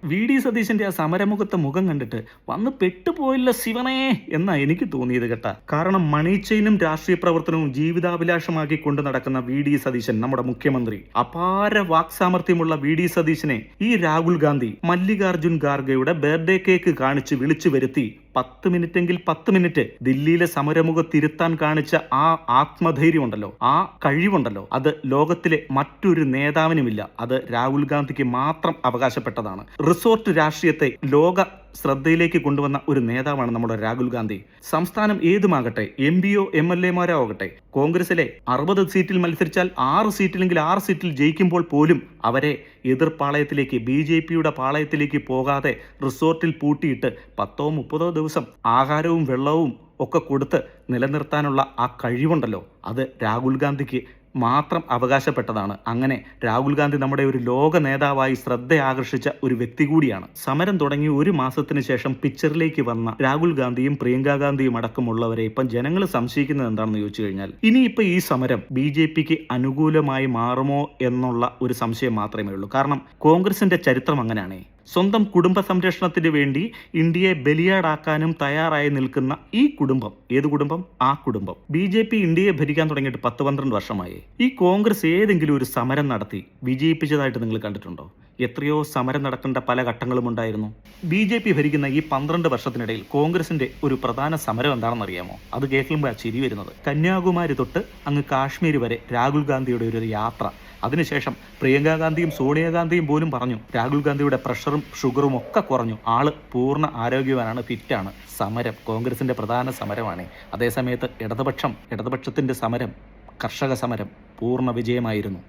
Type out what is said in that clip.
VD. സതീശന്റെ ആ സമരമുഖത്തെ മുഖം കണ്ടിട്ട് വന്ന് പെട്ടുപോയില്ല ശിവനേ എന്നാ എനിക്ക് തോന്നിയത് കേട്ടാ. കാരണം മണി ചെയിനും രാഷ്ട്രീയ പ്രവർത്തനവും ജീവിതാഭിലാഷമാക്കി കൊണ്ട് നടക്കുന്ന വി.ഡി. സതീശൻ, നമ്മുടെ മുഖ്യമന്ത്രി, അപാര വാക്സാമർത്ഥ്യമുള്ള വി.ഡി. സതീശനെ ഈ രാഹുൽ ഗാന്ധി മല്ലികാർജുൻ ഖാർഗെയുടെ ബർത്ത്ഡേ കേക്ക് കാണിച്ച് വിളിച്ചു വരുത്തി 10 മിനിറ്റെങ്കിൽ 10 മിനിറ്റ് ദില്ലിയിലെ സമരമുഖത്തിരുത്താൻ കാണിച്ച ആ ആത്മധൈര്യം ഉണ്ടല്ലോ, ആ കഴിവുണ്ടല്ലോ, അത് ലോകത്തിലെ മറ്റൊരു നേതാവിനുമില്ല. അത് രാഹുൽ ഗാന്ധിക്ക് മാത്രം അവകാശപ്പെട്ടതാണ്. റിസോർട്ട് രാഷ്ട്രീയത്തെ ലോക ശ്രദ്ധയിലേക്ക് കൊണ്ടുവന്ന ഒരു നേതാവാണ് നമ്മുടെ രാഹുൽ ഗാന്ധി. സംസ്ഥാനം ഏതുമാകട്ടെ, എംപിയോ MLA മാരോ ആകട്ടെ, കോൺഗ്രസിലെ 60 സീറ്റിൽ മത്സരിച്ചാൽ 6 സീറ്റിലെങ്കിൽ 6 സീറ്റിൽ ജയിക്കുമ്പോൾ പോലും അവരെ എതിർ പാളയത്തിലേക്ക്, BJP-യുടെ പാളയത്തിലേക്ക് പോകാതെ റിസോർട്ടിൽ പൂട്ടിയിട്ട് 10-30 ദിവസം ആഹാരവും വെള്ളവും ഒക്കെ കൊടുത്ത് നിലനിർത്താനുള്ള ആ കഴിവുണ്ടല്ലോ, അത് രാഹുൽ ഗാന്ധിക്ക് മാത്രം അവകാശപ്പെട്ടതാണ്. അങ്ങനെ രാഹുൽ ഗാന്ധി നമ്മുടെ ഒരു ലോക നേതാവായി ശ്രദ്ധ ആകർഷിച്ച ഒരു വ്യക്തി കൂടിയാണ്. സമരം തുടങ്ങി 1 മാസത്തിന് ശേഷം പിക്ചറിലേക്ക് വന്ന രാഹുൽ ഗാന്ധിയും പ്രിയങ്ക ഗാന്ധിയും അടക്കമുള്ളവരെ ഇപ്പം ജനങ്ങൾ സംശയിക്കുന്നത് എന്താണെന്ന് ചോദിച്ചു കഴിഞ്ഞാൽ, ഇനിയിപ്പോൾ ഈ സമരം BJP-ക്ക് അനുകൂലമായി മാറുമോ എന്നുള്ള ഒരു സംശയം മാത്രമേ ഉള്ളൂ. കാരണം കോൺഗ്രസിന്റെ ചരിത്രം അങ്ങനെയാണ്. സ്വന്തം കുടുംബ സംരക്ഷണത്തിന് വേണ്ടി ഇന്ത്യയെ ബലിയാടാക്കാനും തയ്യാറായി നിൽക്കുന്ന ഈ കുടുംബം, ഏത് കുടുംബം? ആ കുടുംബം. BJP ഇന്ത്യയെ ഭരിക്കാൻ തുടങ്ങിയിട്ട് 10-12 വർഷമായി. ഈ കോൺഗ്രസ് ഏതെങ്കിലും ഒരു സമരം നടത്തി വിജയിപ്പിച്ചതായിട്ട് നിങ്ങൾ കണ്ടിട്ടുണ്ടോ? എത്രയോ സമരം നടക്കേണ്ട പല ഘട്ടങ്ങളും ഉണ്ടായിരുന്നു. BJP ഭരിക്കുന്ന ഈ 12 വർഷത്തിനിടയിൽ കോൺഗ്രസിന്റെ ഒരു പ്രധാന സമരം എന്താണെന്ന് അറിയാമോ? അത് കേൾക്കുമ്പോൾ ചിരി വരുന്നത്. കന്യാകുമാരി തൊട്ട് അങ്ങ് കാശ്മീർ വരെ രാഹുൽ ഗാന്ധിയുടെ ഒരു യാത്ര. അതിനുശേഷം പ്രിയങ്ക ഗാന്ധിയും സോണിയാഗാന്ധിയും പോലും പറഞ്ഞു രാഹുൽ ഗാന്ധിയുടെ പ്രഷറും ഷുഗറും ഒക്കെ കുറഞ്ഞു, ആള് പൂർണ്ണ ആരോഗ്യവാനാണ്, ഫിറ്റാണ്. സമരം കോൺഗ്രസിന്റെ പ്രധാന സമരമാണ്. അതേസമയത്ത് ഇടതുപക്ഷത്തിന്റെ സമരം, കർഷക സമരം പൂർണ്ണ വിജയമായിരുന്നു.